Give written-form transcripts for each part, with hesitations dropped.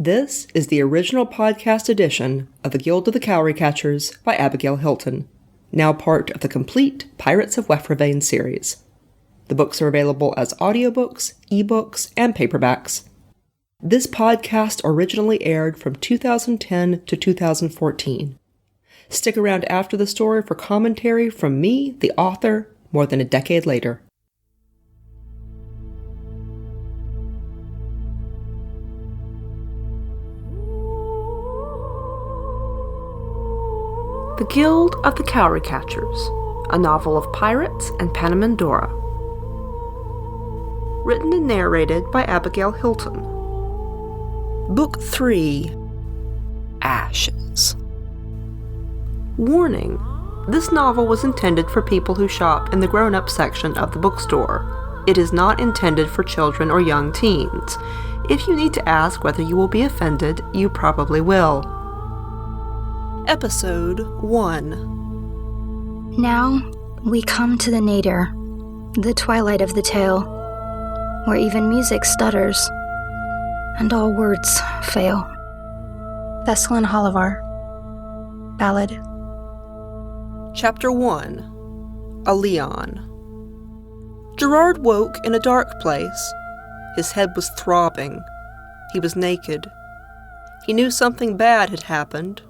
This is the original podcast edition of The Guild of the Cowry Catchers by Abigail Hilton, now part of the complete Pirates of Wefrevane series. The books are available as audiobooks, ebooks, and paperbacks. This podcast originally aired from 2010 to 2014. Stick around after the story for commentary from me, the author, more than a decade later. The Guild of the Cowry Catchers, a novel of pirates and Panamindorah. Written and narrated by Abigail Hilton. Book 3, Ashes. Warning: this novel was intended for people who shop in the grown-up section of the bookstore. It is not intended for children or young teens. If you need to ask whether you will be offended, you probably will. Episode 1. Now we come to the nadir, the twilight of the tale, where even music stutters, and all words fail. Thessalon Holivar. Ballad. Chapter 1. A Leon. Gerard woke in a dark place. His head was throbbing. He was naked. He knew something bad had happened,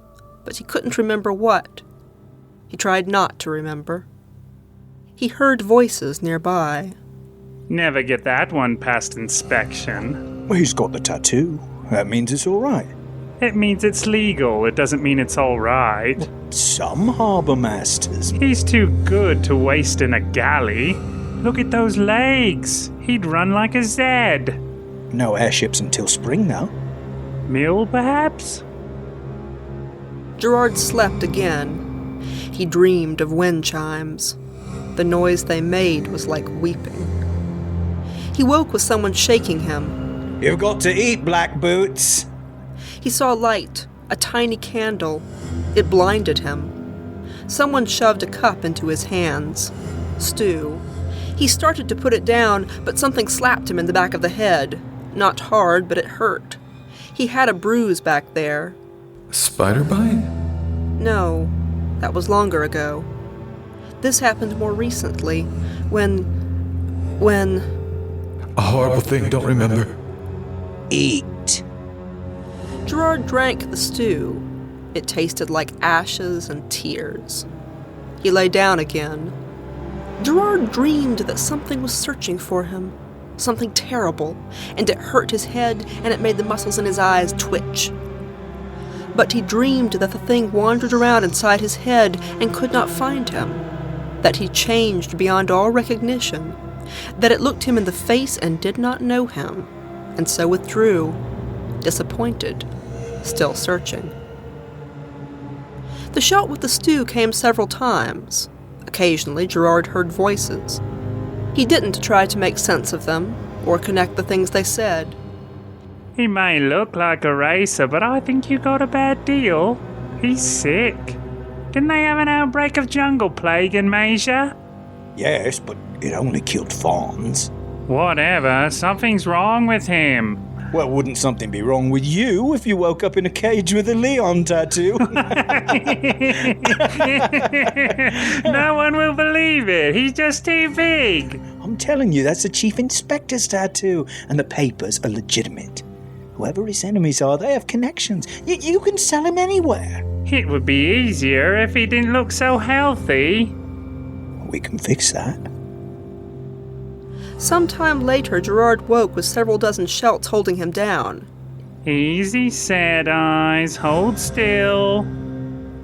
but he couldn't remember what. He tried not to remember. He heard voices nearby. Never get that one past inspection. Well, he's got the tattoo. That means it's all right. It means it's legal. It doesn't mean it's all right. Some harbour masters. He's too good to waste in a galley. Look at those legs. He'd run like a Zed. No airships until spring now. Mill, perhaps? Gerard slept again. He dreamed of wind chimes. The noise they made was like weeping. He woke with someone shaking him. You've got to eat, Black Boots. He saw light, a tiny candle. It blinded him. Someone shoved a cup into his hands. Stew. He started to put it down, but something slapped him in the back of the head. Not hard, but it hurt. He had a bruise back there. Spider bite? No, that was longer ago. This happened more recently, when... A horrible thing, don't remember. Eat. Gerard drank the stew. It tasted like ashes and tears. He lay down again. Gerard dreamed that something was searching for him. Something terrible, and it hurt his head, and it made the muscles in his eyes twitch. But he dreamed that the thing wandered around inside his head and could not find him, that he changed beyond all recognition, that it looked him in the face and did not know him, and so withdrew, disappointed, still searching. The shot with the stew came several times. Occasionally, Gerard heard voices. He didn't try to make sense of them, or connect the things they said. He may look like a racer, but I think you got a bad deal. He's sick. Didn't they have an outbreak of jungle plague in Malaysia? Yes, but it only killed fawns. Whatever, something's wrong with him. Well, wouldn't something be wrong with you if you woke up in a cage with a Leon tattoo? No one will believe it. He's just too big. I'm telling you, that's the chief inspector's tattoo, and the papers are legitimate. Whoever his enemies are, they have connections. You can sell him anywhere. It would be easier if he didn't look so healthy. We can fix that. Sometime later, Gerard woke with several dozen Shelts holding him down. Easy, Sad Eyes. Hold still.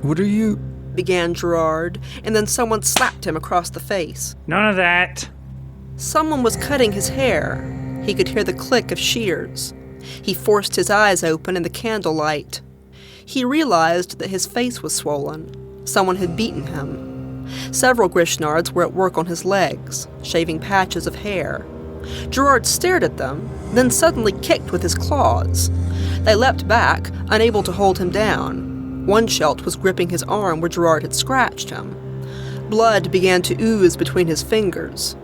What are you... began Gerard, and then someone slapped him across the face. None of that. Someone was cutting his hair. He could hear the click of shears. He forced his eyes open in the candlelight. He realized that his face was swollen. Someone had beaten him. Several Grishnards were at work on his legs, shaving patches of hair. Gerard stared at them, then suddenly kicked with his claws. They leapt back, unable to hold him down. One Shelt was gripping his arm where Gerard had scratched him. Blood began to ooze between his fingers.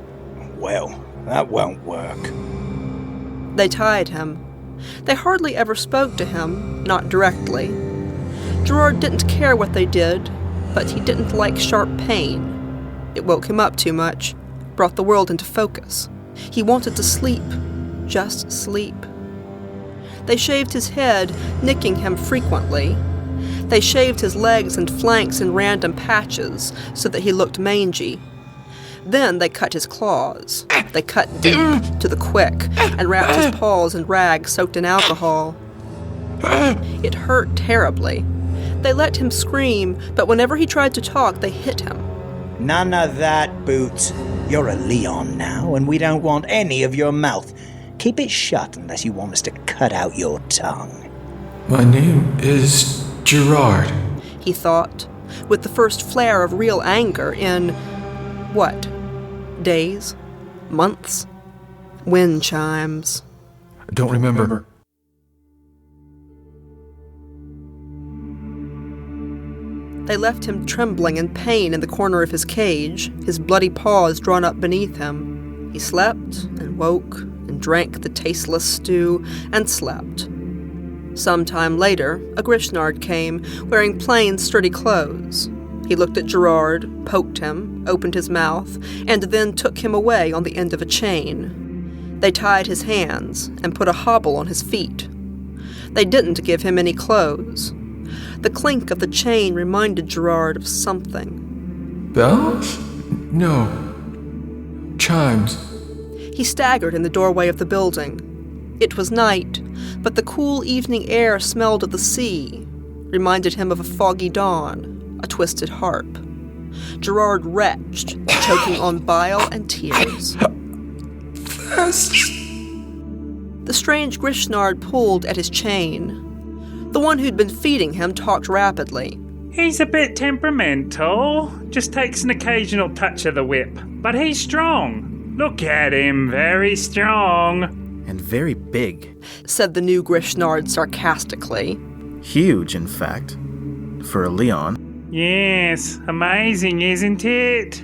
Well, that won't work. They tied him. They hardly ever spoke to him, not directly. Gerard didn't care what they did, but he didn't like sharp pain. It woke him up too much, brought the world into focus. He wanted to sleep, just sleep. They shaved his head, nicking him frequently. They shaved his legs and flanks in random patches so that he looked mangy. Then they cut his claws. They cut deep, to the quick, and wrapped his paws in rags soaked in alcohol. It hurt terribly. They let him scream, but whenever he tried to talk, they hit him. None of that, Boots. You're a Leon now, and we don't want any of your mouth. Keep it shut unless you want us to cut out your tongue. My name is Gerard. He thought, with the first flare of real anger in, what, days? Months? Wind chimes. I don't remember. They left him trembling in pain in the corner of his cage, his bloody paws drawn up beneath him. He slept and woke and drank the tasteless stew and slept. Some time later, a Grishnard came, wearing plain, sturdy clothes. He looked at Gerard, poked him, opened his mouth, and then took him away on the end of a chain. They tied his hands and put a hobble on his feet. They didn't give him any clothes. The clink of the chain reminded Gerard of something. Bells? No. Chimes. He staggered in the doorway of the building. It was night, but the cool evening air smelled of the sea, reminded him of a foggy dawn, a twisted harp. Gerard retched, choking on bile and tears. The strange Grishnard pulled at his chain. The one who'd been feeding him talked rapidly. He's a bit temperamental, just takes an occasional touch of the whip, but he's strong. Look at him, very strong. And very big. Said the new Grishnard sarcastically. Huge, in fact. For a Leon. Yes, amazing, isn't it?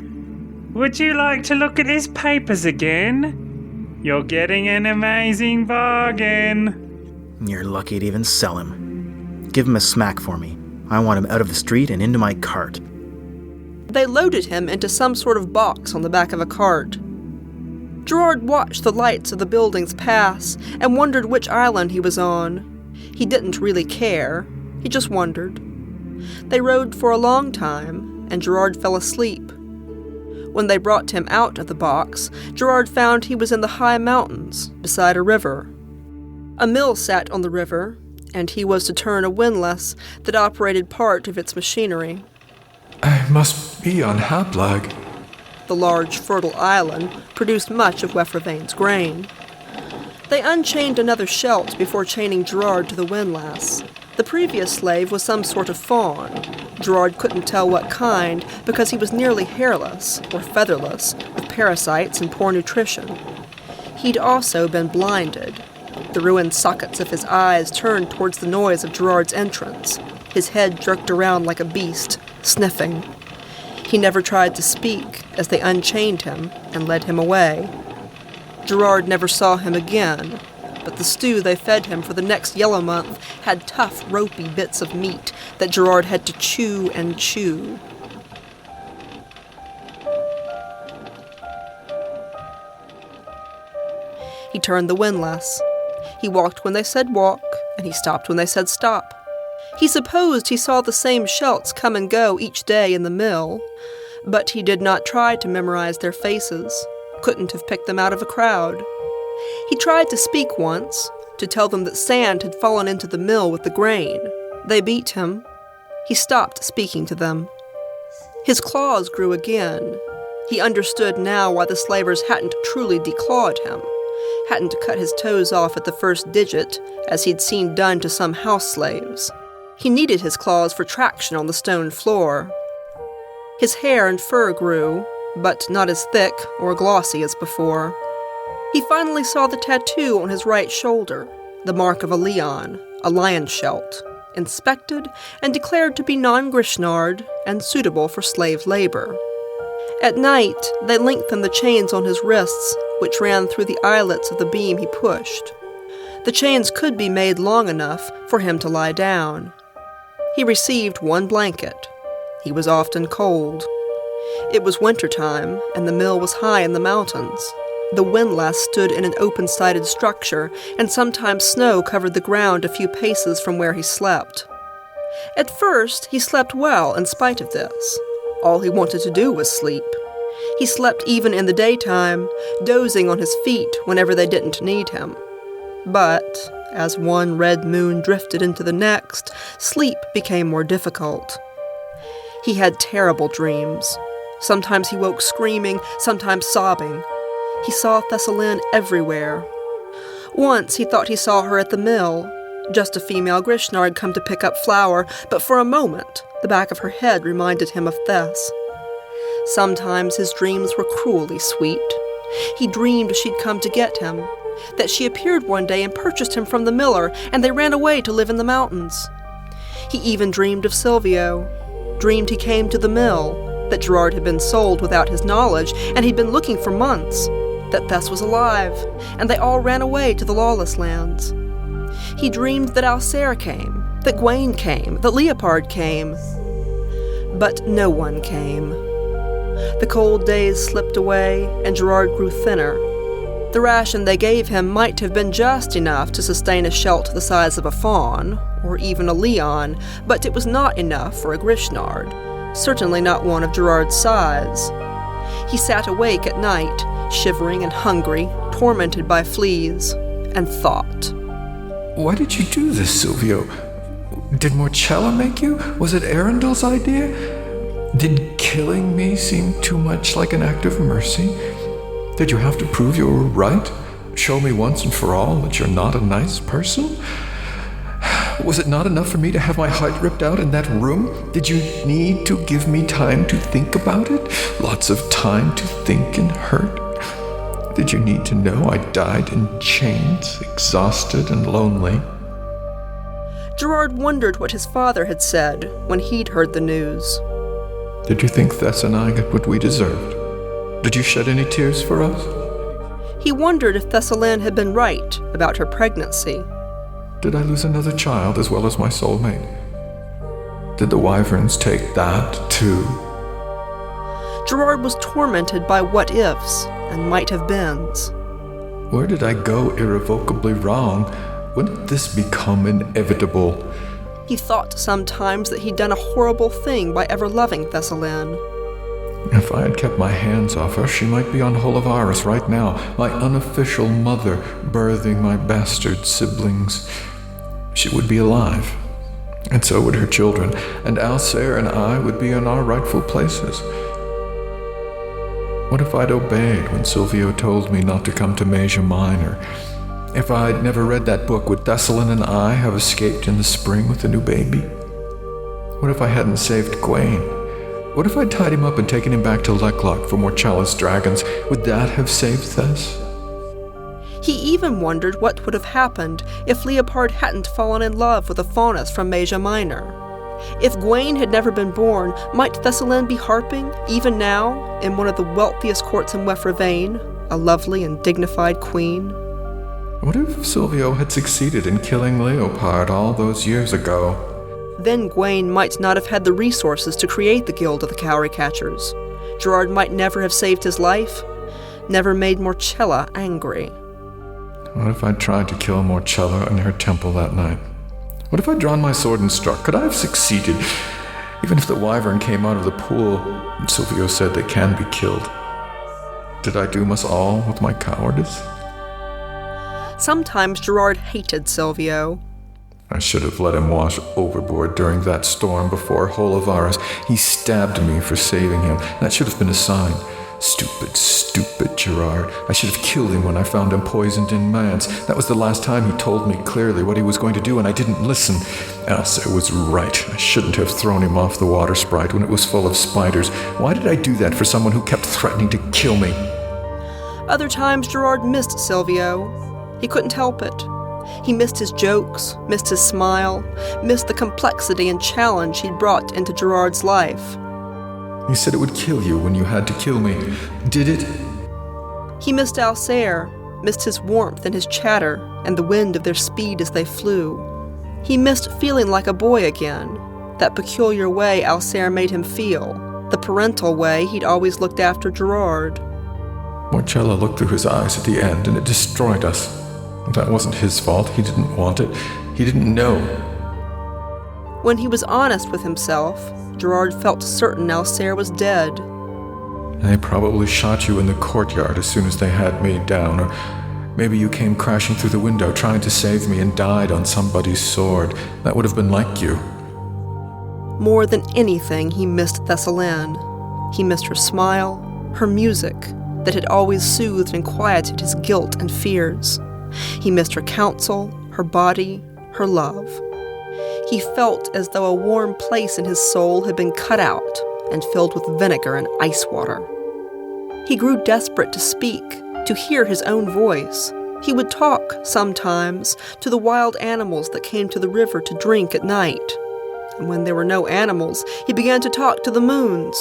Would you like to look at his papers again? You're getting an amazing bargain. You're lucky to even sell him. Give him a smack for me. I want him out of the street and into my cart. They loaded him into some sort of box on the back of a cart. Gerard watched the lights of the buildings pass and wondered which island he was on. He didn't really care. He just wondered. They rode for a long time, and Gerard fell asleep. When they brought him out of the box, Gerard found he was in the high mountains, beside a river. A mill sat on the river, and he was to turn a windlass that operated part of its machinery. I must be on Haplag. The large, fertile island produced much of Wefravain's grain. They unchained another shelt before chaining Gerard to the windlass. The previous slave was some sort of fawn. Gerard couldn't tell what kind because he was nearly hairless or featherless, with parasites and poor nutrition. He'd also been blinded. The ruined sockets of his eyes turned towards the noise of Gerard's entrance. His head jerked around like a beast, sniffing. He never tried to speak as they unchained him and led him away. Gerard never saw him again, but the stew they fed him for the next yellow month had tough, ropey bits of meat that Gerard had to chew and chew. He turned the windlass. He walked when they said walk, and he stopped when they said stop. He supposed he saw the same shelts come and go each day in the mill, but he did not try to memorize their faces, couldn't have picked them out of a crowd. He tried to speak once, to tell them that sand had fallen into the mill with the grain. They beat him. He stopped speaking to them. His claws grew again. He understood now why the slavers hadn't truly declawed him, hadn't cut his toes off at the first digit, as he'd seen done to some house slaves. He needed his claws for traction on the stone floor. His hair and fur grew, but not as thick or glossy as before. He finally saw the tattoo on his right shoulder, the mark of a Leon, a lion shelt, inspected and declared to be non-Grishnard and suitable for slave labor. At night, they lengthened the chains on his wrists, which ran through the eyelets of the beam he pushed. The chains could be made long enough for him to lie down. He received one blanket. He was often cold. It was wintertime, and the mill was high in the mountains. The windlass stood in an open-sided structure, and sometimes snow covered the ground a few paces from where he slept. At first, he slept well in spite of this. All he wanted to do was sleep. He slept even in the daytime, dozing on his feet whenever they didn't need him. But, as one red moon drifted into the next, sleep became more difficult. He had terrible dreams. Sometimes he woke screaming, sometimes sobbing. He saw Thessaline everywhere. Once he thought he saw her at the mill, just a female Grishnard come to pick up flour, but for a moment the back of her head reminded him of Thess. Sometimes his dreams were cruelly sweet. He dreamed she'd come to get him, that she appeared one day and purchased him from the miller, and they ran away to live in the mountains. He even dreamed of Silvio, dreamed he came to the mill, that Gerard had been sold without his knowledge, and he'd been looking for months, that Thess was alive, and they all ran away to the lawless lands. He dreamed that Alcere came, that Gawain came, that Leopard came. But no one came. The cold days slipped away, and Gerard grew thinner. The ration they gave him might have been just enough to sustain a Schelt the size of a fawn, or even a Leon, but it was not enough for a Grishnard, certainly not one of Gerard's size. He sat awake at night, shivering and hungry, tormented by fleas, and thought. Why did you do this, Silvio? Did Morcella make you? Was it Arundel's idea? Did killing me seem too much like an act of mercy? Did you have to prove you were right? Show me once and for all that you're not a nice person? Was it not enough for me to have my heart ripped out in that room? Did you need to give me time to think about it? Lots of time to think and hurt? Did you need to know I died in chains, exhausted and lonely? Gerard wondered what his father had said when he'd heard the news. Did you think Thess and I got what we deserved? Did you shed any tears for us? He wondered if Thessaline had been right about her pregnancy. Did I lose another child as well as my soulmate? Did the wyverns take that too? Gerard was tormented by what-ifs and might-have-beens. Where did I go irrevocably wrong? When did this become inevitable? He thought sometimes that he'd done a horrible thing by ever loving Thessaline. If I had kept my hands off her, she might be on Holovaris right now, my unofficial mother, birthing my bastard siblings. She would be alive, and so would her children, and Alcere and I would be in our rightful places. What if I'd obeyed when Silvio told me not to come to Asia Minor? If I'd never read that book, would Thessaline and I have escaped in the spring with a new baby? What if I hadn't saved Gawain? What if I'd tied him up and taken him back to Leklock for Morcella's dragons? Would that have saved Thess? He even wondered what would have happened if Leopard hadn't fallen in love with a faunus from Asia Minor. If Gawain had never been born, might Thessaline be harping, even now, in one of the wealthiest courts in Wefravain, a lovely and dignified queen? What if Silvio had succeeded in killing Leopard all those years ago? Then Gawain might not have had the resources to create the Guild of the Cowry Catchers. Gerard might never have saved his life, never made Morcella angry. What if I'd tried to kill Morcella in her temple that night? What if I'd drawn my sword and struck? Could I have succeeded? Even if the wyvern came out of the pool, and Silvio said they can be killed. Did I doom us all with my cowardice? Sometimes Gerard hated Silvio. I should have let him wash overboard during that storm before Holovaris. He stabbed me for saving him. That should have been a sign. Stupid, stupid Gerard. I should have killed him when I found him poisoned in Mance. That was the last time he told me clearly what he was going to do, and I didn't listen. Alcere was right. I shouldn't have thrown him off the water sprite when it was full of spiders. Why did I do that for someone who kept threatening to kill me? Other times Gerard missed Silvio. He couldn't help it. He missed his jokes, missed his smile, missed the complexity and challenge he'd brought into Gerard's life. You said it would kill you when you had to kill me. Did it? He missed Alcere, missed his warmth and his chatter and the wind of their speed as they flew. He missed feeling like a boy again, that peculiar way Alcere made him feel, the parental way he'd always looked after Gerard. Marcella looked through his eyes at the end, and it destroyed us. That wasn't his fault. He didn't want it. He didn't know. When he was honest with himself, Gerard felt certain Alcere was dead. They probably shot you in the courtyard as soon as they had me down, or maybe you came crashing through the window trying to save me and died on somebody's sword. That would have been like you. More than anything, he missed Thessaline. He missed her smile, her music, that had always soothed and quieted his guilt and fears. He missed her counsel, her body, her love. He felt as though a warm place in his soul had been cut out and filled with vinegar and ice water. He grew desperate to speak, to hear his own voice. He would talk, sometimes, to the wild animals that came to the river to drink at night. And when there were no animals, he began to talk to the moons.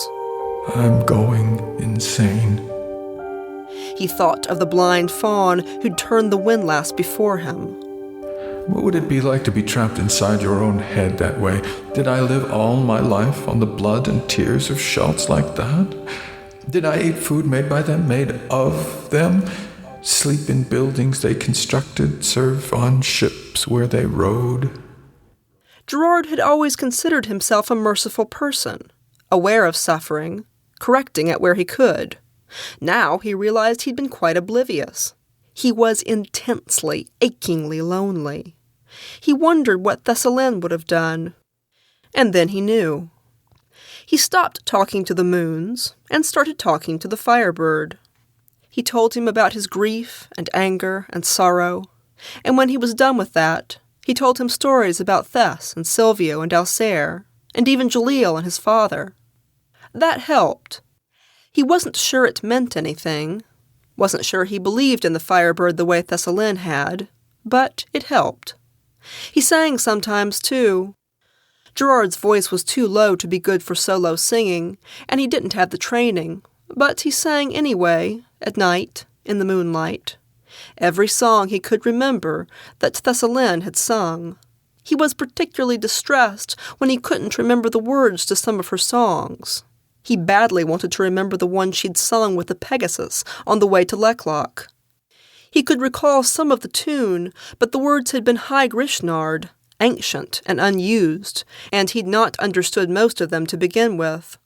I'm going insane. He thought of the blind fawn who'd turned the windlass before him. What would it be like to be trapped inside your own head that way? Did I live all my life on the blood and tears of Schultz like that? Did I eat food made by them, made of them? Sleep in buildings they constructed, serve on ships where they rode? Gerard had always considered himself a merciful person, aware of suffering, correcting it where he could. Now he realized he'd been quite oblivious. He was intensely, achingly lonely. He wondered what Thessaline would have done. And then he knew. He stopped talking to the moons and started talking to the Firebird. He told him about his grief and anger and sorrow, and when he was done with that, he told him stories about Thess and Silvio and Alcere, and even Jalil and his father. That helped. He wasn't sure it meant anything, wasn't sure he believed in the Firebird the way Thessaline had, but it helped. He sang sometimes, too. Gerard's voice was too low to be good for solo singing, and he didn't have the training, but he sang anyway, at night, in the moonlight. Every song he could remember that Thessaline had sung. He was particularly distressed when he couldn't remember the words to some of her songs. He badly wanted to remember the one she'd sung with the Pegasus on the way to Leklock. He could recall some of the tune, but the words had been High Grishnard, ancient and unused, and he'd not understood most of them to begin with.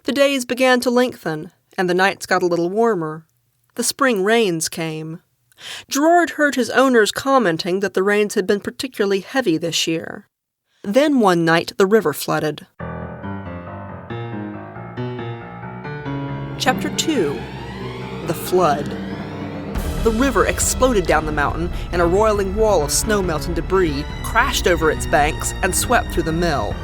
The days began to lengthen, and the nights got a little warmer. The spring rains came. Gerard heard his owners commenting that the rains had been particularly heavy this year. Then one night the river flooded. Chapter 2. The Flood. The river exploded down the mountain, and a roiling wall of snow-melt and debris crashed over its banks and swept through the mill.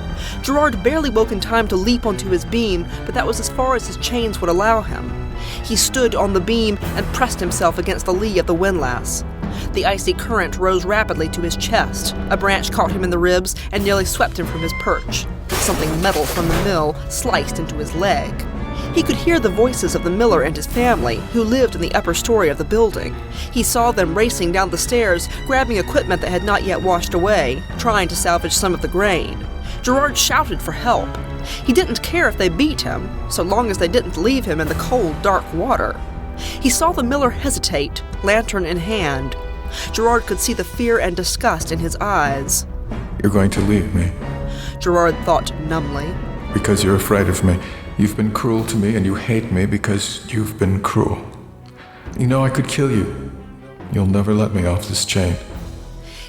Gerard barely woke in time to leap onto his beam, but that was as far as his chains would allow him. He stood on the beam and pressed himself against the lee of the windlass. The icy current rose rapidly to his chest. A branch caught him in the ribs and nearly swept him from his perch. Something metal from the mill sliced into his leg. He could hear the voices of the miller and his family, who lived in the upper story of the building. He saw them racing down the stairs, grabbing equipment that had not yet washed away, trying to salvage some of the grain. Gerard shouted for help. He didn't care if they beat him, so long as they didn't leave him in the cold, dark water. He saw the miller hesitate, lantern in hand. Gerard could see the fear and disgust in his eyes. You're going to leave me. Gerard thought numbly. Because you're afraid of me. You've been cruel to me, and you hate me because you've been cruel. You know I could kill you. You'll never let me off this chain.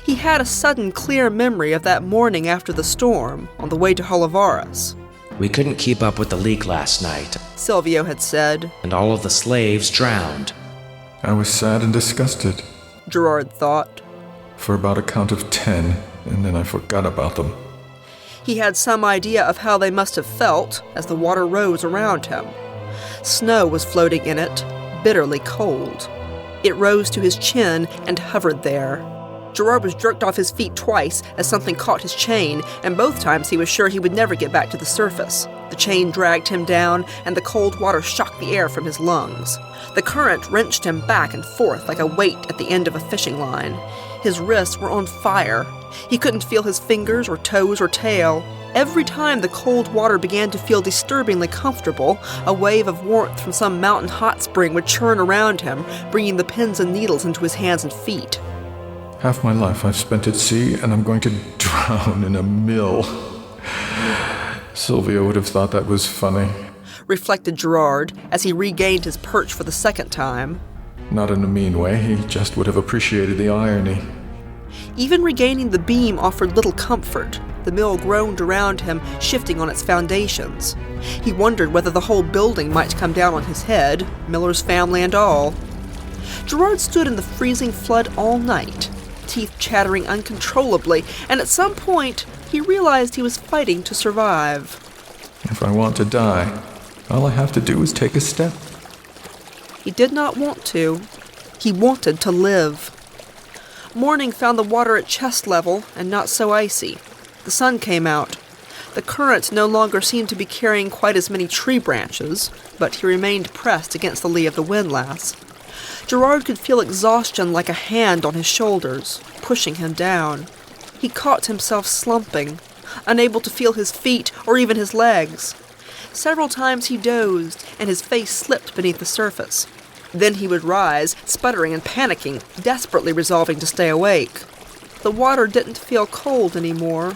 He had a sudden clear memory of that morning after the storm, on the way to Holivaras. We couldn't keep up with the leak last night, Silvio had said. and all of the slaves drowned. I was sad and disgusted. Gerard thought. For about a count of 10, and then I forgot about them. He had some idea of how they must have felt as the water rose around him. Snow was floating in it, bitterly cold. It rose to his chin and hovered there. Gerard was jerked off his feet twice as something caught his chain, and both times he was sure he would never get back to the surface. The chain dragged him down, and the cold water shocked the air from his lungs. The current wrenched him back and forth like a weight at the end of a fishing line. His wrists were on fire. He couldn't feel his fingers or toes or tail. Every time the cold water began to feel disturbingly comfortable, a wave of warmth from some mountain hot spring would churn around him, bringing the pins and needles into his hands and feet. Half my life I've spent at sea, and I'm going to drown in a mill. Sylvia would have thought that was funny. Reflected Gerard as he regained his perch for the second time. Not in a mean way, he just would have appreciated the irony. Even regaining the beam offered little comfort. The mill groaned around him, shifting on its foundations. He wondered whether the whole building might come down on his head, Miller's family and all. Gerard stood in the freezing flood all night, teeth chattering uncontrollably, and at some point he realized he was fighting to survive. If I want to die, all I have to do is take a step. He did not want to. He wanted to live. Morning found the water at chest level and not so icy. The sun came out. The current no longer seemed to be carrying quite as many tree branches, but he remained pressed against the lee of the windlass. Gerard could feel exhaustion like a hand on his shoulders, pushing him down. He caught himself slumping, unable to feel his feet or even his legs. Several times he dozed, and his face slipped beneath the surface. Then he would rise, sputtering and panicking, desperately resolving to stay awake. The water didn't feel cold anymore.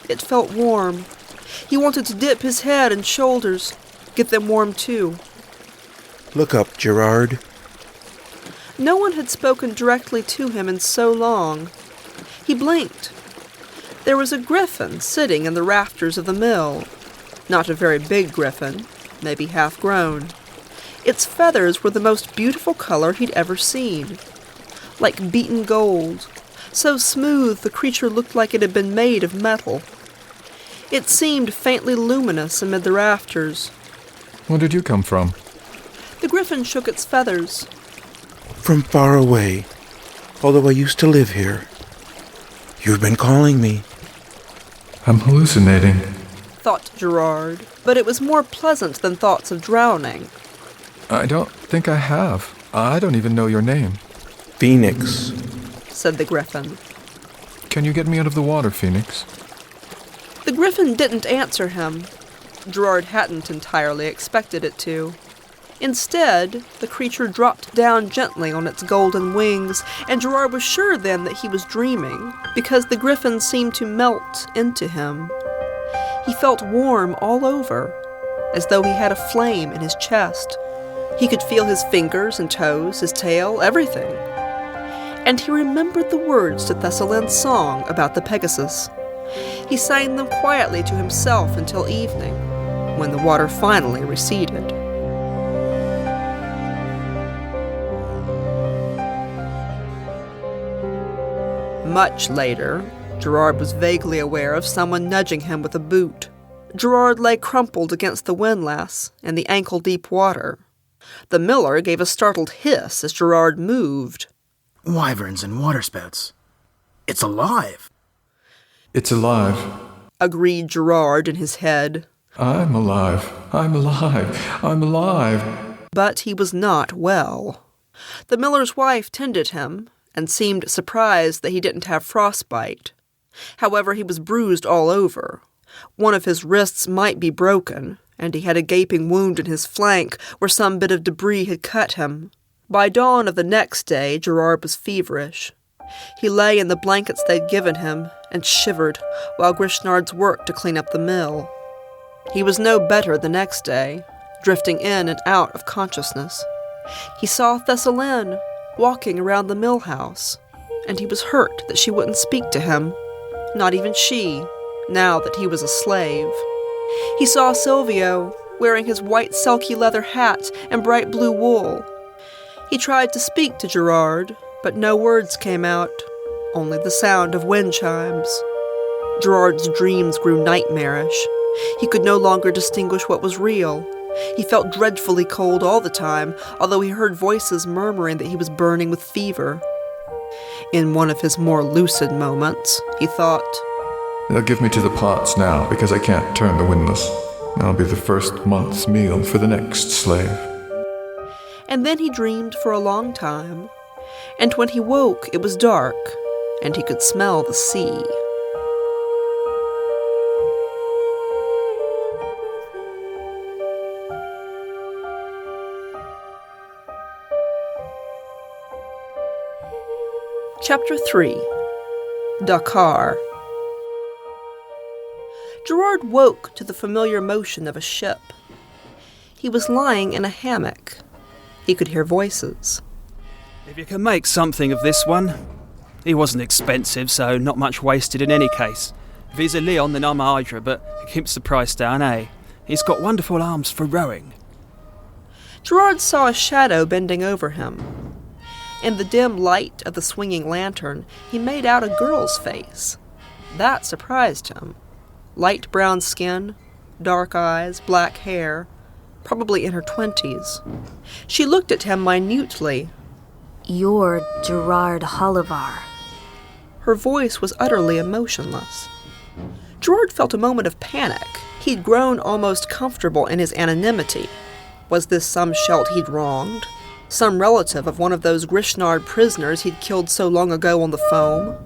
It felt warm. He wanted to dip his head and shoulders, get them warm too. Look up, Gerard. No one had spoken directly to him in so long. He blinked. There was a griffin sitting in the rafters of the mill. Not a very big griffin, maybe half-grown. Its feathers were the most beautiful color he'd ever seen. Like beaten gold. So smooth the creature looked like it had been made of metal. It seemed faintly luminous amid the rafters. Where did you come from? The griffin shook its feathers. From far away, although I used to live here. You've been calling me. I'm hallucinating. Thought Gerard, but it was more pleasant than thoughts of drowning. I don't think I have. I don't even know your name. Phoenix, said the griffin. Can you get me out of the water, Phoenix? The griffin didn't answer him. Gerard hadn't entirely expected it to. Instead, the creature dropped down gently on its golden wings, and Gerard was sure then that he was dreaming, because the griffin seemed to melt into him. He felt warm all over, as though he had a flame in his chest. He could feel his fingers and toes, his tail, everything. And he remembered the words to Thessalin's song about the Pegasus. He sang them quietly to himself until evening, when the water finally receded. Much later, Gerard was vaguely aware of someone nudging him with a boot. Gerard lay crumpled against the windlass in the ankle-deep water. The miller gave a startled hiss as Gerard moved. Wyverns and waterspouts. It's alive. It's alive. Agreed Gerard in his head. I'm alive. I'm alive. I'm alive. But he was not well. The miller's wife tended him, and seemed surprised that he didn't have frostbite. However, he was bruised all over. One of his wrists might be broken, and he had a gaping wound in his flank where some bit of debris had cut him. By dawn of the next day, Gerard was feverish. He lay in the blankets they'd given him and shivered while Grischnards worked to clean up the mill. He was no better the next day, drifting in and out of consciousness. He saw Thessaline walking around the mill house, and he was hurt that she wouldn't speak to him, not even she, now that he was a slave. He saw Silvio wearing his white sulky leather hat and bright blue wool. He tried to speak to Gerard, but no words came out, only the sound of wind chimes. Gerard's dreams grew nightmarish. He could no longer distinguish what was real. He felt dreadfully cold all the time, although he heard voices murmuring that he was burning with fever. In one of his more lucid moments, he thought, They'll give me to the pots now because I can't turn the windlass. That'll be the first month's meal for the next slave. And then he dreamed for a long time, and when he woke it was dark, and he could smell the sea. Chapter 3. Dakar. Gerard woke to the familiar motion of a ship. He was lying in a hammock. He could hear voices. If you can make something of this one. He wasn't expensive, so not much wasted in any case. If he's a Leon, then I'm a Hydra, but it keeps the price down, eh? He's got wonderful arms for rowing. Gerard saw a shadow bending over him. In the dim light of the swinging lantern, he made out a girl's face. That surprised him. Light brown skin, dark eyes, black hair, probably in her 20s. She looked at him minutely. You're Gerard Holivar. Her voice was utterly emotionless. Gerard felt a moment of panic. He'd grown almost comfortable in his anonymity. Was this some Shelt he'd wronged? Some relative of one of those Grishnard prisoners he'd killed so long ago on the foam?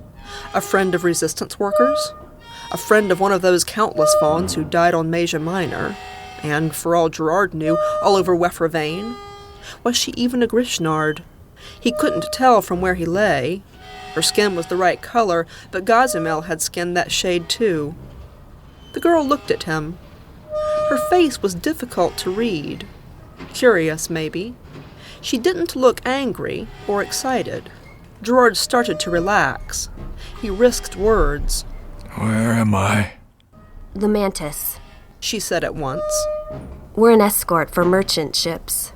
A friend of resistance workers? A friend of one of those countless fawns who died on Meja Minor, and, for all Gerard knew, all over Wefravain? Was she even a Grishnard? He couldn't tell from where he lay. Her skin was the right color, but Gazimel had skin that shade too. The girl looked at him. Her face was difficult to read. Curious, maybe. She didn't look angry or excited. Gerard started to relax. He risked words. Where am I? The Mantis. She said at once. We're an escort for merchant ships.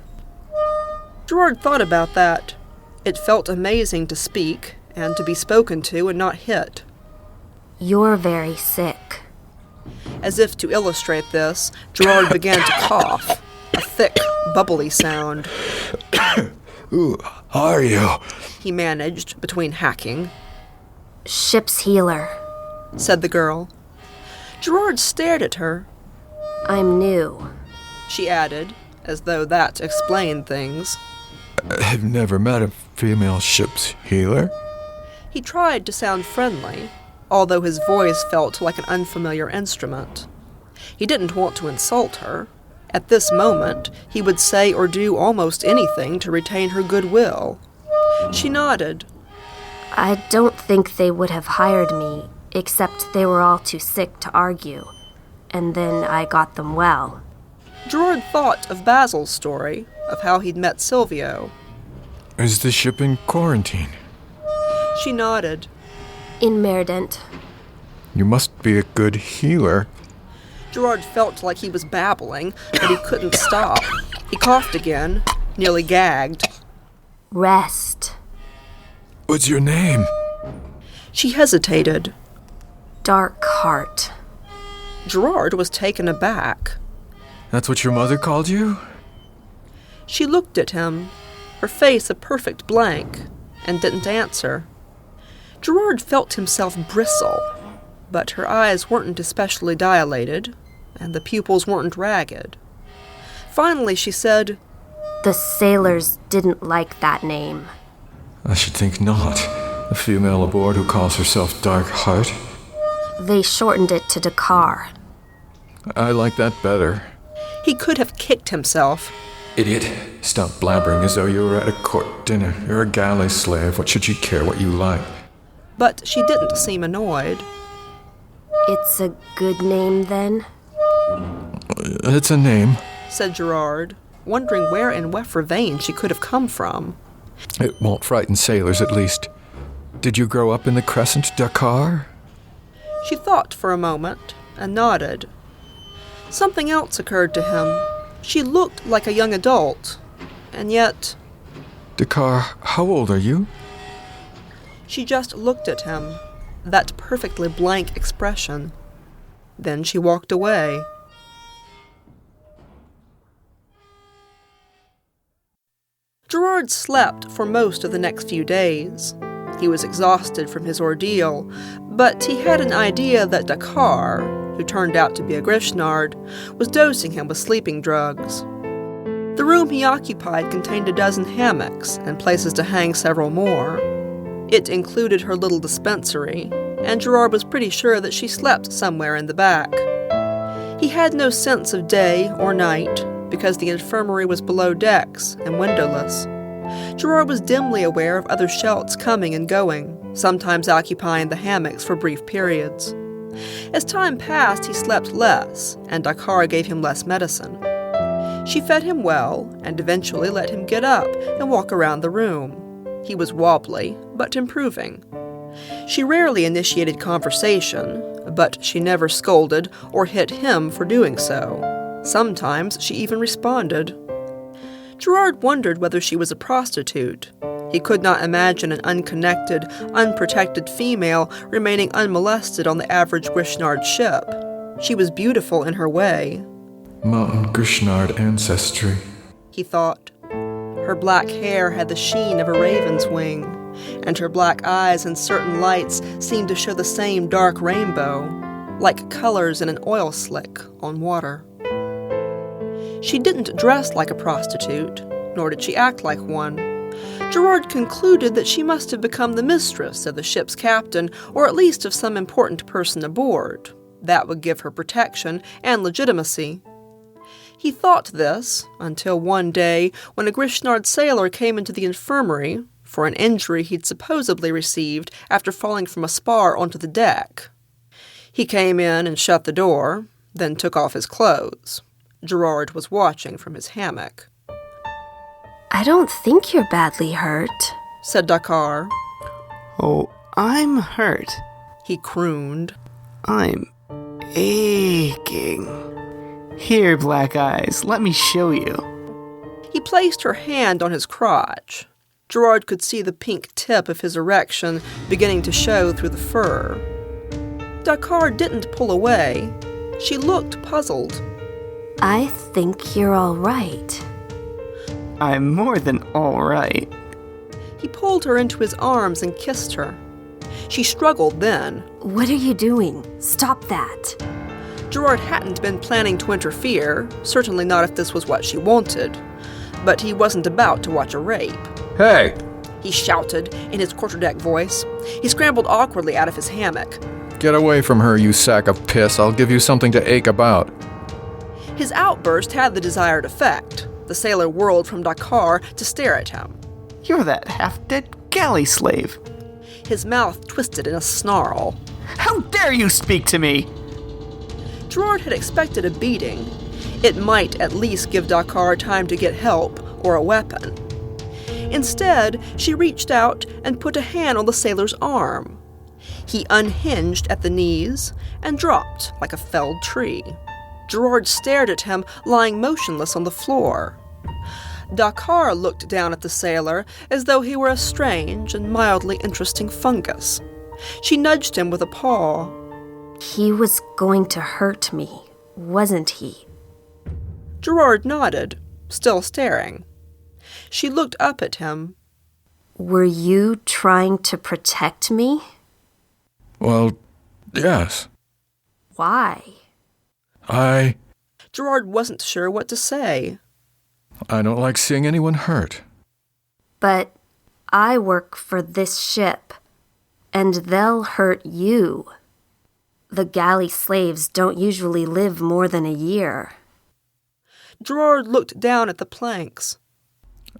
Gerard thought about that. It felt amazing to speak, and to be spoken to and not hit. You're very sick. As if to illustrate this, Gerard began to cough, a thick, bubbly sound. Who are you? He managed between hacking. Ship's healer, said the girl. Gerard stared at her. I'm new, she added, as though that explained things. I've never met a female ship's healer. He tried to sound friendly, although his voice felt like an unfamiliar instrument. He didn't want to insult her. At this moment, he would say or do almost anything to retain her goodwill. She nodded. I don't think they would have hired me, except they were all too sick to argue. And then I got them well. Gerard thought of Basil's story, of how he'd met Silvio. Is the ship in quarantine? She nodded. In Merdent. You must be a good healer. Gerard felt like he was babbling, but he couldn't stop. He coughed again, nearly gagged. Rest. What's your name? She hesitated. Dark Heart. Gerard was taken aback. That's what your mother called you? She looked at him, her face a perfect blank, and didn't answer. Gerard felt himself bristle, but her eyes weren't especially dilated, and the pupils weren't ragged. Finally, she said, The sailors didn't like that name. I should think not. A female aboard who calls herself Dark Heart. They shortened it to Dakar. I like that better. He could have kicked himself. Idiot. Stop blabbering as though you were at a court dinner. You're a galley slave. What should you care what you like? But she didn't seem annoyed. It's a good name, then? It's a name, said Gerard, wondering where in Wefravain she could have come from. It won't frighten sailors, at least. Did you grow up in the Crescent, Dakar? She thought for a moment and nodded. Something else occurred to him. She looked like a young adult, and yet... Dakar, how old are you? She just looked at him, that perfectly blank expression. Then she walked away. Gerard slept for most of the next few days. He was exhausted from his ordeal, but he had an idea that Dakar, who turned out to be a Grishnard, was dosing him with sleeping drugs. The room he occupied contained a dozen hammocks and places to hang several more. It included her little dispensary, and Gerard was pretty sure that she slept somewhere in the back. He had no sense of day or night, because the infirmary was below decks and windowless. Gerard was dimly aware of other Shelts coming and going, sometimes occupying the hammocks for brief periods. As time passed, he slept less, and Dakar gave him less medicine. She fed him well, and eventually let him get up and walk around the room. He was wobbly, but improving. She rarely initiated conversation, but she never scolded or hit him for doing so. Sometimes she even responded. Gerard wondered whether she was a prostitute. He could not imagine an unconnected, unprotected female remaining unmolested on the average Grishnard ship. She was beautiful in her way. Mountain Grishnard ancestry, he thought. Her black hair had the sheen of a raven's wing, and her black eyes in certain lights seemed to show the same dark rainbow, like colors in an oil slick on water. She didn't dress like a prostitute, nor did she act like one. Gerard concluded that she must have become the mistress of the ship's captain, or at least of some important person aboard. That would give her protection and legitimacy. He thought this until one day when a Grishnard sailor came into the infirmary for an injury he'd supposedly received after falling from a spar onto the deck. He came in and shut the door, then took off his clothes. Gerard was watching from his hammock. I don't think you're badly hurt, said Dakar. Oh, I'm hurt. He crooned. I'm aching. Here, Black Eyes, let me show you. He placed her hand on his crotch. Gerard could see the pink tip of his erection beginning to show through the fur. Dakar didn't pull away. She looked puzzled. I think you're all right. I'm more than all right. He pulled her into his arms and kissed her. She struggled then. What are you doing? Stop that. Gerard hadn't been planning to interfere, certainly not if this was what she wanted. But he wasn't about to watch a rape. Hey! He shouted in his quarterdeck voice. He scrambled awkwardly out of his hammock. Get away from her, you sack of piss. I'll give you something to ache about. His outburst had the desired effect. The sailor whirled from Dakar to stare at him. You're that half-dead galley slave. His mouth twisted in a snarl. How dare you speak to me? Gerard had expected a beating. It might at least give Dakar time to get help or a weapon. Instead, she reached out and put a hand on the sailor's arm. He unhinged at the knees and dropped like a felled tree. Gerard stared at him, lying motionless on the floor. Dakar looked down at the sailor as though he were a strange and mildly interesting fungus. She nudged him with a paw. He was going to hurt me, wasn't he? Gerard nodded, still staring. She looked up at him. Were you trying to protect me? Well, yes. Why? Gerard wasn't sure what to say. I don't like seeing anyone hurt. But I work for this ship, and they'll hurt you. The galley slaves don't usually live more than a year. Gerard looked down at the planks.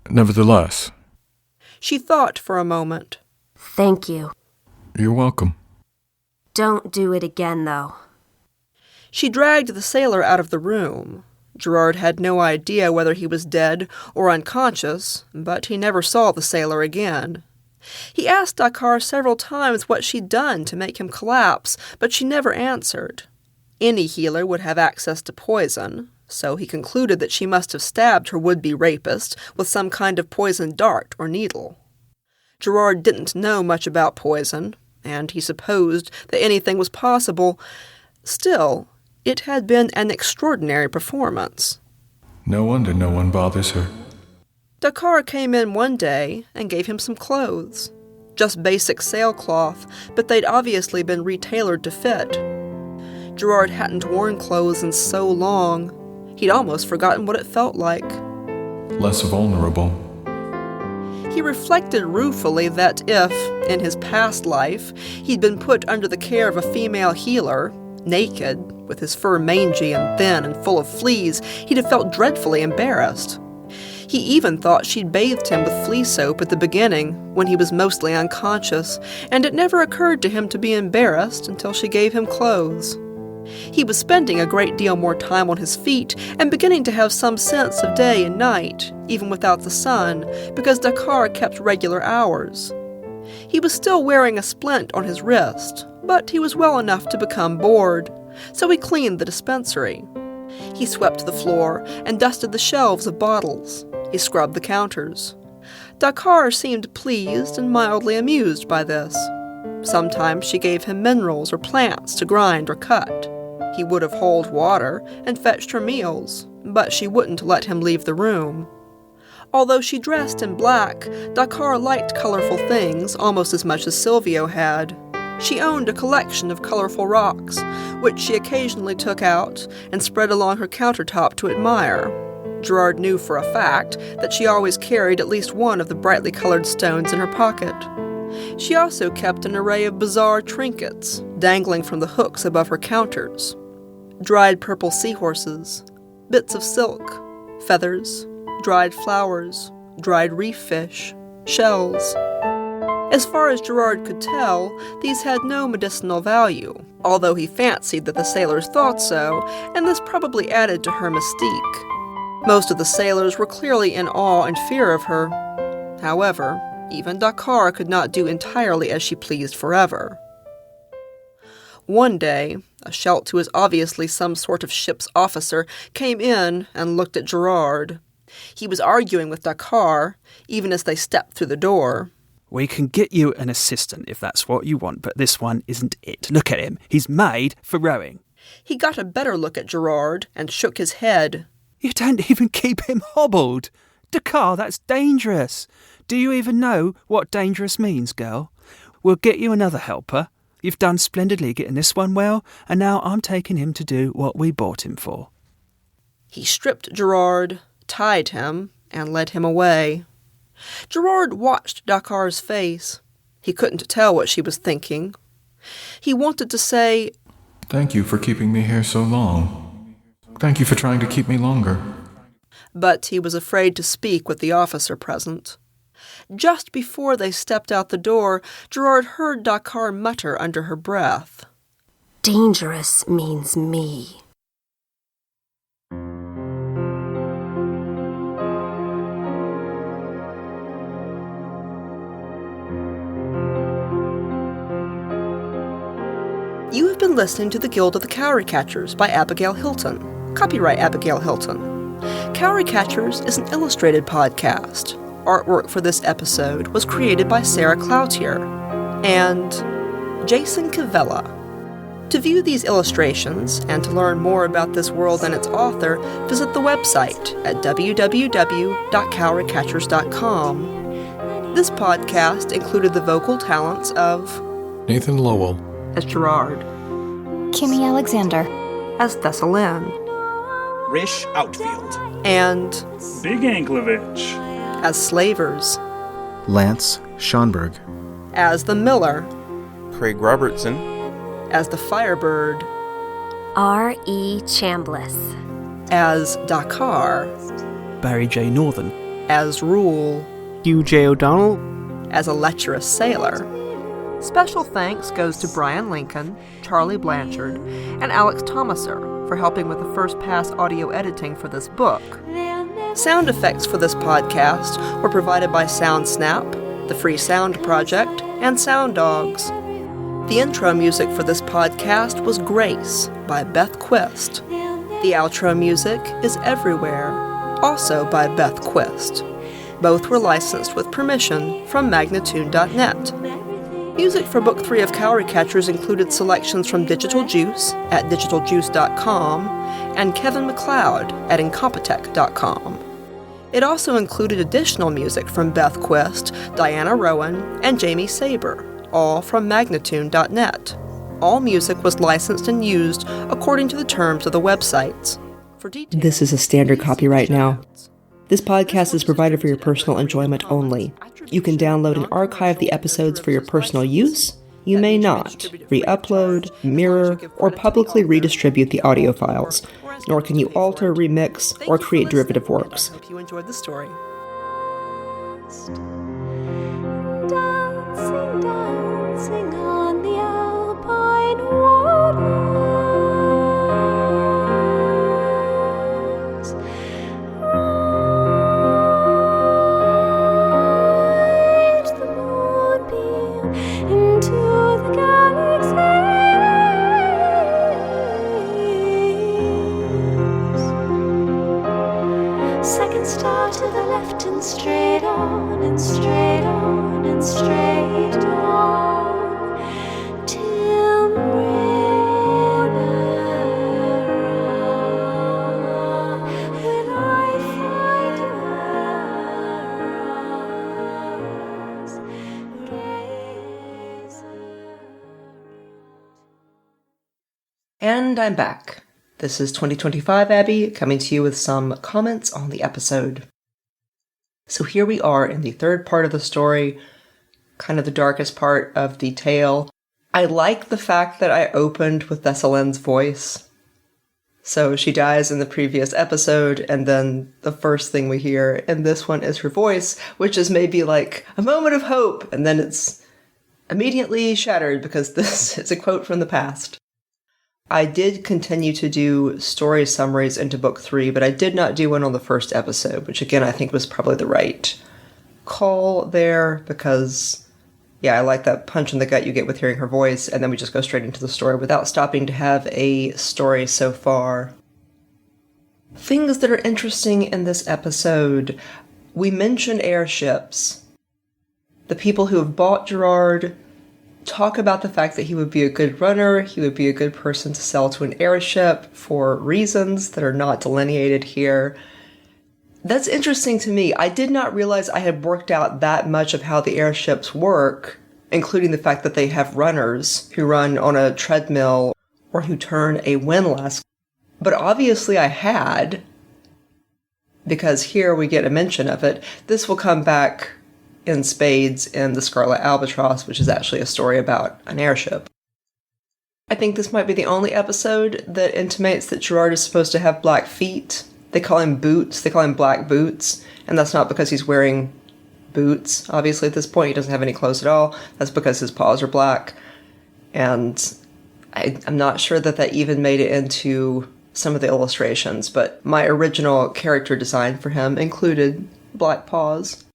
Nevertheless. She thought for a moment. Thank you. You're welcome. Don't do it again, though. She dragged the sailor out of the room. Gerard had no idea whether he was dead or unconscious, but he never saw the sailor again. He asked Dakar several times what she'd done to make him collapse, but she never answered. Any healer would have access to poison, so he concluded that she must have stabbed her would-be rapist with some kind of poisoned dart or needle. Gerard didn't know much about poison, and he supposed that anything was possible. Still, it had been an extraordinary performance. No wonder no one bothers her. Dakar came in one day and gave him some clothes. Just basic sailcloth, but they'd obviously been retailored to fit. Gerard hadn't worn clothes in so long, he'd almost forgotten what it felt like. Less vulnerable. He reflected ruefully that if, in his past life, he'd been put under the care of a female healer, naked, with his fur mangy and thin and full of fleas, he'd have felt dreadfully embarrassed. He even thought she'd bathed him with flea soap at the beginning, when he was mostly unconscious, and it never occurred to him to be embarrassed until she gave him clothes. He was spending a great deal more time on his feet and beginning to have some sense of day and night, even without the sun, because Dakar kept regular hours. He was still wearing a splint on his wrist, but he was well enough to become bored, so he cleaned the dispensary. He swept the floor and dusted the shelves of bottles. He scrubbed the counters. Dakar seemed pleased and mildly amused by this. Sometimes she gave him minerals or plants to grind or cut. He would have hauled water and fetched her meals, but she wouldn't let him leave the room. Although she dressed in black, Dakar liked colorful things almost as much as Silvio had. She owned a collection of colorful rocks, which she occasionally took out and spread along her countertop to admire. Gerard knew for a fact that she always carried at least one of the brightly colored stones in her pocket. She also kept an array of bizarre trinkets dangling from the hooks above her counters. Dried purple seahorses, bits of silk, feathers, dried flowers, dried reef fish, shells. As far as Gerard could tell, these had no medicinal value, although he fancied that the sailors thought so, and this probably added to her mystique. Most of the sailors were clearly in awe and fear of her. However, even Dakar could not do entirely as she pleased forever. One day, a Schelt who was obviously some sort of ship's officer came in and looked at Gerard. He was arguing with Dakar, even as they stepped through the door. We can get you an assistant if that's what you want, but this one isn't it. Look at him. He's made for rowing. He got a better look at Gerard and shook his head. You don't even keep him hobbled. Dakar, that's dangerous. Do you even know what dangerous means, girl? We'll get you another helper. You've done splendidly getting this one well, and now I'm taking him to do what we bought him for. He stripped Gerard, tied him, and led him away. Gerard watched Dakar's face. He couldn't tell what she was thinking. He wanted to say, "Thank you for keeping me here so long. Thank you for trying to keep me longer." But he was afraid to speak with the officer present. Just before they stepped out the door, Gerard heard Dakar mutter under her breath, "Dangerous means me." You have been listening to The Guild of the Cowry Catchers by Abigail Hilton. Copyright Abigail Hilton. Cowry Catchers is an illustrated podcast. Artwork for this episode was created by Sarah Cloutier and Jason Cavella. To view these illustrations and to learn more about this world and its author, visit the website at www.cowrycatchers.com. This podcast included the vocal talents of Nathan Lowell as Gerard, Kimmy Alexander as Thessalin, Rish Outfield, and Big Anklevich as Slavers, Lance Schonberg, as the Miller, Craig Robertson, as the Firebird, R.E. Chambliss, as Dakar, Barry J. Northern, as Rule, Hugh J. O'Donnell, as a lecherous sailor. Special thanks goes to Brian Lincoln, Charlie Blanchard, and Alex Thomaser for helping with the first pass audio editing for this book. Sound effects for this podcast were provided by SoundSnap, the Free Sound Project, and Sound Dogs. The intro music for this podcast was Grace by Beth Quist. The outro music is Everywhere, also by Beth Quist. Both were licensed with permission from Magnatune.net. Music for Book 3 of Cowry Catchers included selections from Digital Juice at digitaljuice.com and Kevin MacLeod at incompetech.com. It also included additional music from Beth Quist, Diana Rowan, and Jamie Saber, all from Magnatune.net. All music was licensed and used according to the terms of the websites. This is a standard copyright now. This podcast is provided for your personal enjoyment only. You can download and archive the episodes for your personal use. You may not re-upload, mirror, or publicly redistribute the audio files, nor can you alter, remix, or create derivative works. Hope you enjoyed the story. Dancing, dancing on the alpine waters. Ride the moonbeam into the galaxies. Second star to the left and straight on and straight on and straight on till when I find yours. And I'm back. This is 2025 Abby, coming to you with some comments on the episode. So here we are in the third part of the story, kind of the darkest part of the tale. I like the fact that I opened with Thessalin's voice. So she dies in the previous episode, and then the first thing we hear in this one is her voice, which is maybe like a moment of hope, and then it's immediately shattered because this is a quote from the past. I did continue to do story summaries into book 3, but I did not do one on the first episode, which again I think was probably the right call there because, yeah, I like that punch in the gut you get with hearing her voice, and then we just go straight into the story without stopping to have a story so far. Things that are interesting in this episode. We mentioned airships. The people who have bought Gerard talk about the fact that he would be a good runner, he would be a good person to sell to an airship for reasons that are not delineated here. That's interesting to me. I did not realize I had worked out that much of how the airships work, including the fact that they have runners who run on a treadmill or who turn a windlass. But obviously I had, because here we get a mention of it. This will come back in spades in The Scarlet Albatross, which is actually a story about an airship. I think this might be the only episode that intimates that Gerard is supposed to have black feet. They call him Boots, they call him Black Boots, and that's not because he's wearing boots. Obviously at this point he doesn't have any clothes at all. That's because his paws are black. And I'm not sure that even made it into some of the illustrations, but my original character design for him included black paws.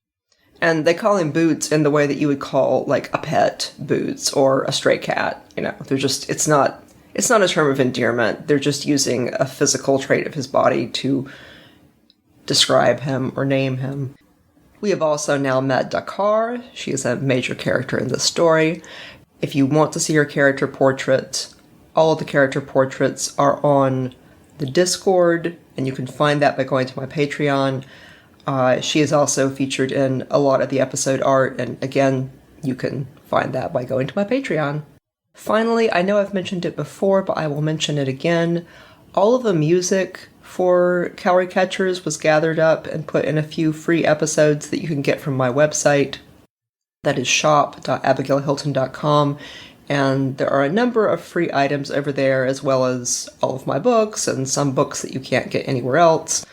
And they call him Boots in the way that you would call, like, a pet Boots or a stray cat. You know, they're just, it's not a term of endearment. They're just using a physical trait of his body to describe him or name him. We have also now met Dakar. She is a major character in this story. If you want to see her character portrait, all of the character portraits are on the Discord, and you can find that by going to my Patreon. She is also featured in a lot of the episode art, and again, you can find that by going to my Patreon. Finally, I know I've mentioned it before, but I will mention it again. All of the music for Cowry Catchers was gathered up and put in a few free episodes that you can get from my website. That is shop.abigailhilton.com, and there are a number of free items over there, as well as all of my books and some books that you can't get anywhere else.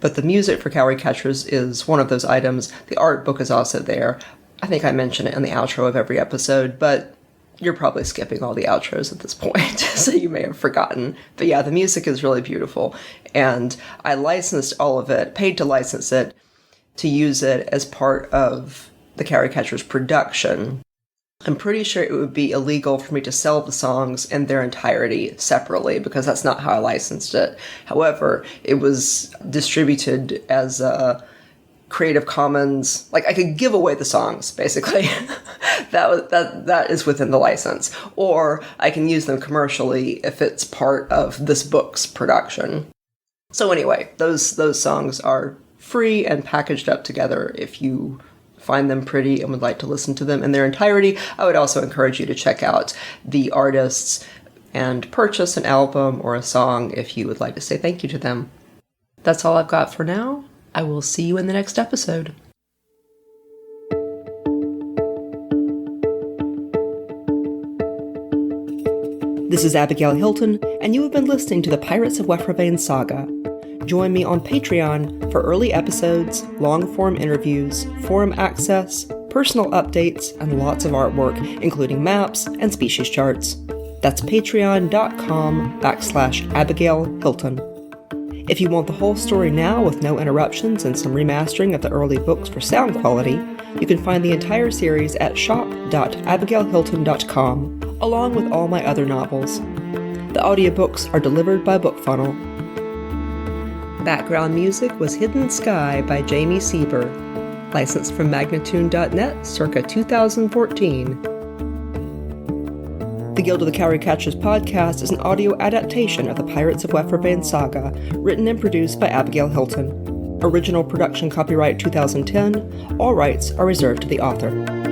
But the music for Cowry Catchers is one of those items. The art book is also there. I think I mention it in the outro of every episode, but you're probably skipping all the outros at this point, so you may have forgotten. But yeah, the music is really beautiful, and I licensed all of it, paid to license it, to use it as part of the Cowry Catchers production. I'm pretty sure it would be illegal for me to sell the songs in their entirety separately, because that's not how I licensed it. However, it was distributed as a Creative Commons, like I could give away the songs, basically. that is within the license. Or I can use them commercially if it's part of this book's production. So anyway, those songs are free and packaged up together. If you find them pretty and would like to listen to them in their entirety, I would also encourage you to check out the artists and purchase an album or a song if you would like to say thank you to them. That's all I've got for now. I will see you in the next episode. This is Abigail Hilton, and you have been listening to the Pirates of Wefravain saga. Join me on Patreon for early episodes, long-form interviews, forum access, personal updates, and lots of artwork, including maps and species charts. That's patreon.com/Abigail Hilton. If you want the whole story now with no interruptions and some remastering of the early books for sound quality, you can find the entire series at shop.abigailhilton.com, along with all my other novels. The audiobooks are delivered by BookFunnel. Background music was Hidden Sky by Jamie Sieber, licensed from Magnatune.net circa 2014. The Guild of the Cowry Catchers podcast is an audio adaptation of the Pirates of Wefravain saga, written and produced by Abigail Hilton. Original production copyright 2010, all rights are reserved to the author.